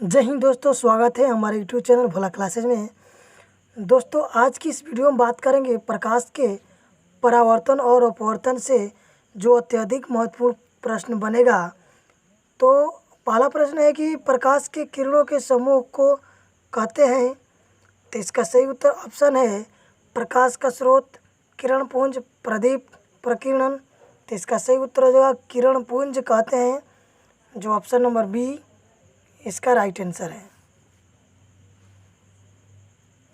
जय हिंद दोस्तों, स्वागत है हमारे यूट्यूब चैनल भोला क्लासेज में। दोस्तों, आज की इस वीडियो में बात करेंगे प्रकाश के परावर्तन और अपवर्तन से जो अत्यधिक महत्वपूर्ण प्रश्न बनेगा। तो पहला प्रश्न है कि प्रकाश के किरणों के समूह को कहते हैं। तो इसका सही उत्तर ऑप्शन है प्रकाश का स्रोत, किरण पुंज, प्रदीप, प्रकीर्णन। तो इसका सही उत्तर हो जाएगा किरण पुंज कहते हैं, जो ऑप्शन नंबर बी इसका राइट आंसर है।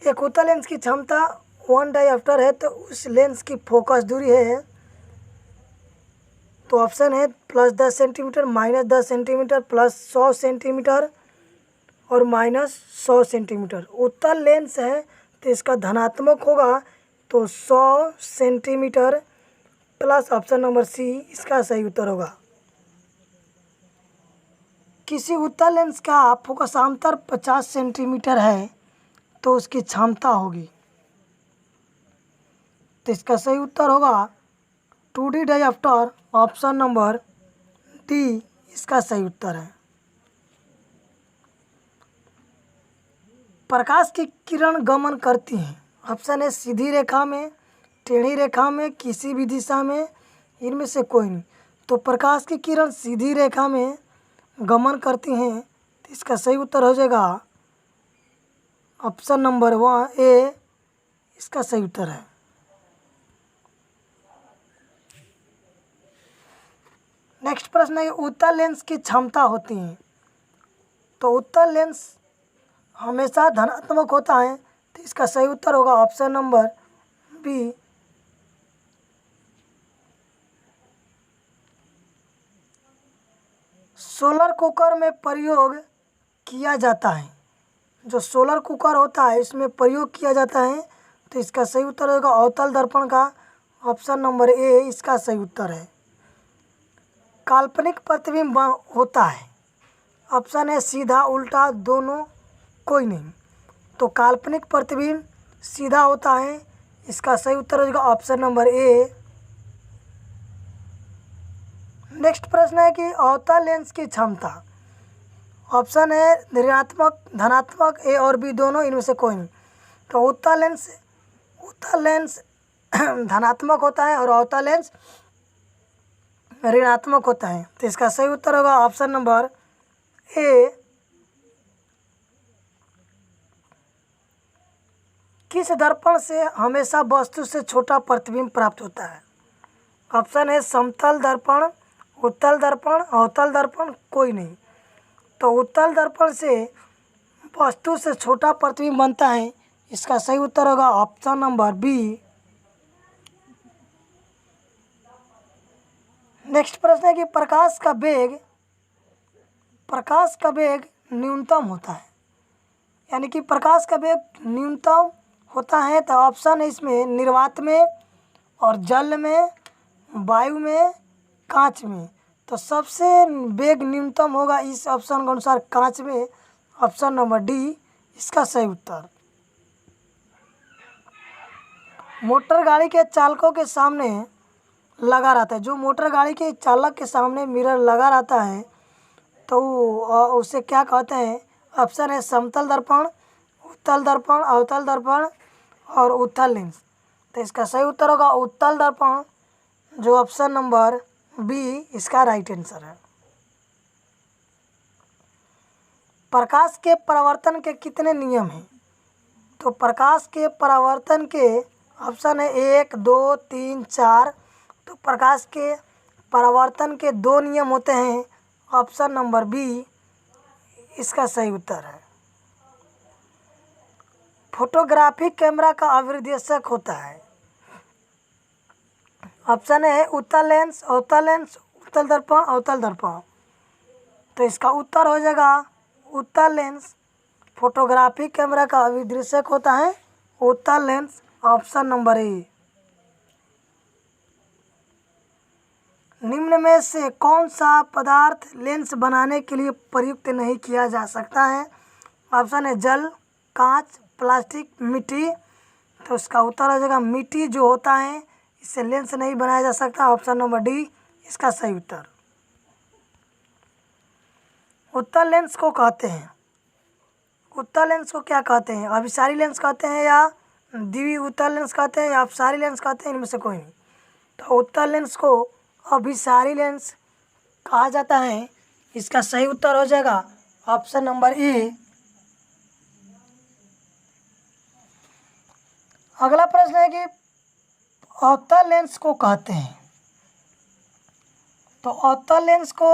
एक उत्तल लेंस की क्षमता 1 डायऑप्टर है, तो उस लेंस की फोकस दूरी है, तो ऑप्शन है +10 सेंटीमीटर, -10 सेंटीमीटर, +100 सेंटीमीटर और -100 सेंटीमीटर। उत्तल लेंस है तो इसका धनात्मक होगा, तो 100 centimetre plus option number C इसका सही उत्तर होगा। किसी उत्तल लेंस का फोकसांतर 50 सेंटीमीटर है तो उसकी क्षमता होगी, तो इसका सही उत्तर होगा 2D डायऑप्टर, ऑप्शन नंबर डी इसका सही उत्तर है। प्रकाश की किरण गमन करती हैं, ऑप्शन है सीधी रेखा में, टेढ़ी रेखा में, किसी भी दिशा में, इनमें से कोई नहीं। तो प्रकाश की किरण सीधी रेखा में गमन करती हैं, तो इसका सही उत्तर हो जाएगा ऑप्शन नंबर 1 ए इसका सही उत्तर है। नेक्स्ट प्रश्न है उत्तल लेंस की क्षमता होती है। तो उत्तल लेंस हमेशा धनात्मक होता है, तो इसका सही उत्तर होगा option number B. Solar cooker में प्रयोग किया जाता है, जो सोलर कुकर होता है इसमें प्रयोग किया जाता है, तो इसका सही उत्तर होगा अवतल दर्पण का, ऑप्शन नंबर ए इसका सही उत्तर है। काल्पनिक प्रतिबिंब होता है, ऑप्शन है सीधा, उल्टा, दोनों, कोई नहीं। तो काल्पनिक प्रतिबिंब सीधा होता है, इसका सही उत्तर होगा ऑप्शन नंबर ए। नेक्स्ट प्रश्न है कि अवतल लेंस की क्षमता, ऑप्शन है ऋणात्मक, धनात्मक, ए और बी दोनों, इनमें से कोई नहीं। तो उत्तल लेंस धनात्मक होता है और अवतल लेंस ऋणात्मक होता है, तो इसका सही उत्तर होगा ऑप्शन नंबर ए। किस दर्पण से हमेशा वस्तु से छोटा प्रतिबिंब प्राप्त होता है, ऑप्शन है समतल दर्पण, उत्तल दर्पण, अवतल दर्पण, कोई नहीं। तो उत्तल दर्पण से वस्तु से छोटा प्रतिबिंब बनता है, इसका सही उत्तर होगा ऑप्शन नंबर बी। नेक्स्ट प्रश्न है कि प्रकाश का वेग न्यूनतम होता है, यानी कि प्रकाश का वेग न्यूनतम होता है, तो ऑप्शन है इसमें निर्वात में और जल में, वायु में, कांच में। तो सबसे वेग न्यूनतम होगा इस ऑप्शन के अनुसार कांच में, ऑप्शन नंबर डी इसका सही उत्तर। मोटर गाड़ी के चालकों के सामने लगा रहता है, जो मोटर गाड़ी के चालक के सामने मिरर लगा रहता है, तो उसे क्या कहते हैं, ऑप्शन है समतल दर्पण, उत्तल दर्पण, अवतल दर्पण और उत्तल लेंस। तो इसका सही उत्तर होगा उत्तल दर्पण, जो ऑप्शन नंबर बी इसका राइट आंसर है। प्रकाश के परावर्तन के कितने नियम हैं? तो प्रकाश के परावर्तन के ऑप्शन है 1, 2, 3, 4। तो प्रकाश के परावर्तन के 2 नियम होते हैं, ऑप्शन नंबर बी इसका सही उत्तर है। फोटोग्राफिक कैमरा का अभिर्देशक होता है, ऑप्शन है उत्तल लेंस, अवतल लेंस, उत्तल दर्पण, अवतल दर्पण। तो इसका उत्तर हो जाएगा उत्तल लेंस। फोटोग्राफिक कैमरा का अभिर्देशक होता है उत्तल लेंस, ऑप्शन नंबर ए। निम्न में से कौन सा पदार्थ लेंस बनाने के लिए प्रयुक्त नहीं किया जा सकता है, ऑप्शन है जल, कांच, प्लास्टिक, मिट्टी। तो इसका उत्तर हो जाएगा मिट्टी जो होता है इससे लेंस नहीं बनाया जा सकता, ऑप्शन नंबर डी इसका सही उत्तर। उत्तल लेंस को कहते हैं, उत्तल लेंस को क्या कहते हैं? अभिसारी लेंस कहते हैं या द्विउत्तल लेंस कहते हैं या अपसारी लेंस कहते हैं? इनमें से कोई नहीं। तो उत्तल लेंस को अभिसारी लेंस कहा जाता है। इसका सही उत्तर हो जाएगा ऑप्शन नंबर ए। अगला प्रश्न है कि अवतल लेंस को कहते हैं। तो अवतल लेंस को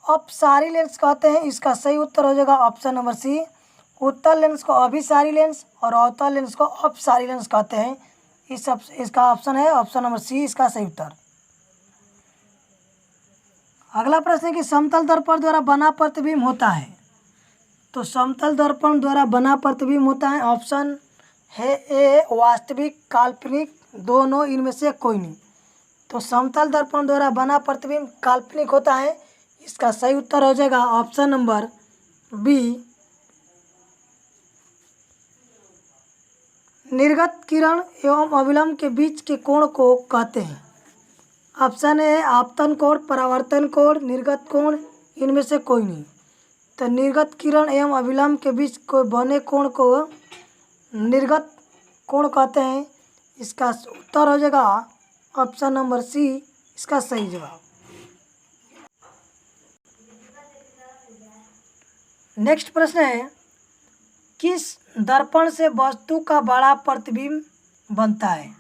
अपसारी लेंस कहते हैं। इसका सही उत्तर हो जाएगा ऑप्शन नंबर सी। उत्तल लेंस को अभिसारी लेंस और अवतल लेंस को अपसारी लेंस कहते हैं। इसका ऑप्शन है ऑप्शन नंबर सी, इसका सही उत्तर। अगला प्रश्न है कि समतल दर्पण द्वारा बना प्रतिबिंब होता है। तो समतल दर्पण द्वारा बना प्रतिबिंब होता है। ऑप्शन है ए वास्तविक, काल्पनिक, दोनों, इनमें से कोई नहीं। तो समतल दर्पण द्वारा बना प्रतिबिंब काल्पनिक होता है। इसका सही उत्तर हो जाएगा ऑप्शन नंबर बी। निर्गत किरण एवं अभिलंब के बीच के कोण को कहते हैं। ऑप्शन ए आपतन कोण, परावर्तन कोण, निर्गत कोण, इनमें से कोई नहीं। तो निर्गत किरण एवं अभिलंब के बीच को बने कोण को निर्गत कोण कहते हैं। इसका उत्तर हो जाएगा ऑप्शन नंबर सी, इसका सही जवाब। नेक्स्ट प्रश्न है, किस दर्पण से वस्तु का बड़ा प्रतिबिंब बनता है?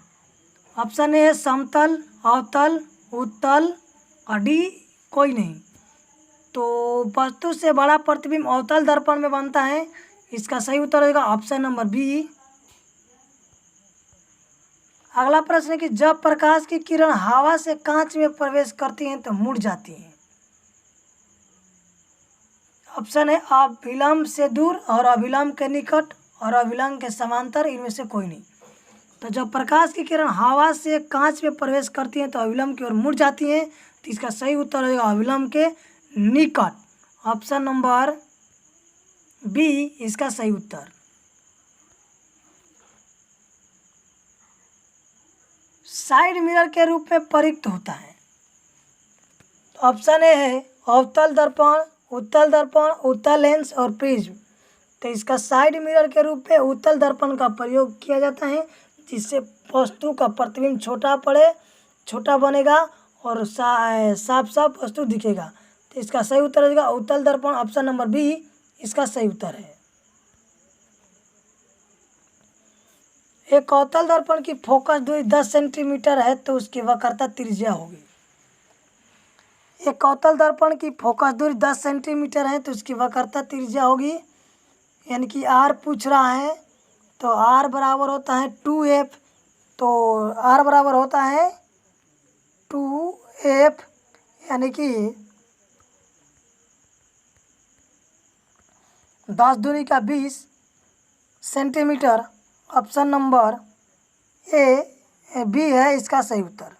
ऑप्शन ए समतल, अवतल, उत्तल और डी कोई नहीं। तो वस्तु से बड़ा प्रतिबिंब अवतल दर्पण में बनता है। इसका सही उत्तर होगा ऑप्शन नंबर बी। अगला प्रश्न है कि जब प्रकाश की किरण हवा से कांच में प्रवेश करती हैं तो मुड़ जाती हैं। ऑप्शन है अभिलंब से दूर और अभिलंब के निकट और अभिलंब के समांतर, इनमें से कोई नहीं। तो जब प्रकाश की किरण हवा से कांच में प्रवेश करती हैं तो अभिलंब की ओर मुड़ जाती हैं। तो इसका सही उत्तर होगा अभिलंब के निकट, ऑप्शन नंबर बी, इसका सही उत्तर। साइड मिरर के रूप में प्रयुक्त होता है। ऑप्शन ए है अवतल दर्पण, उत्तल दर्पण, उत्तल लेंस और प्रिज्म। तो इसका साइड मिरर के रूप में उत्तल दर्पण का प्रयोग किया जाता है, जिससे वस्तु का प्रतिबिंब छोटा बनेगा और साफ साफ वस्तु दिखेगा। तो इसका सही उत्तर होगा उत्तल दर्पण, ऑप्शन नंबर बी, इसका सही उत्तर है। एक अवतल दर्पण की फोकस दूरी 10 सेंटीमीटर है तो उसकी वक्रता त्रिज्या होगी। एक अवतल दर्पण की फोकस दूरी 10 सेंटीमीटर है तो उसकी वक्रता त्रिज्या होगी, यानी कि आर पूछ रहा है। तो आर बराबर होता है 2f। तो आर बराबर होता है 2f, यानी कि 10 दूनी का 20 centimetre. Option number A B है इसका सही उत्तर।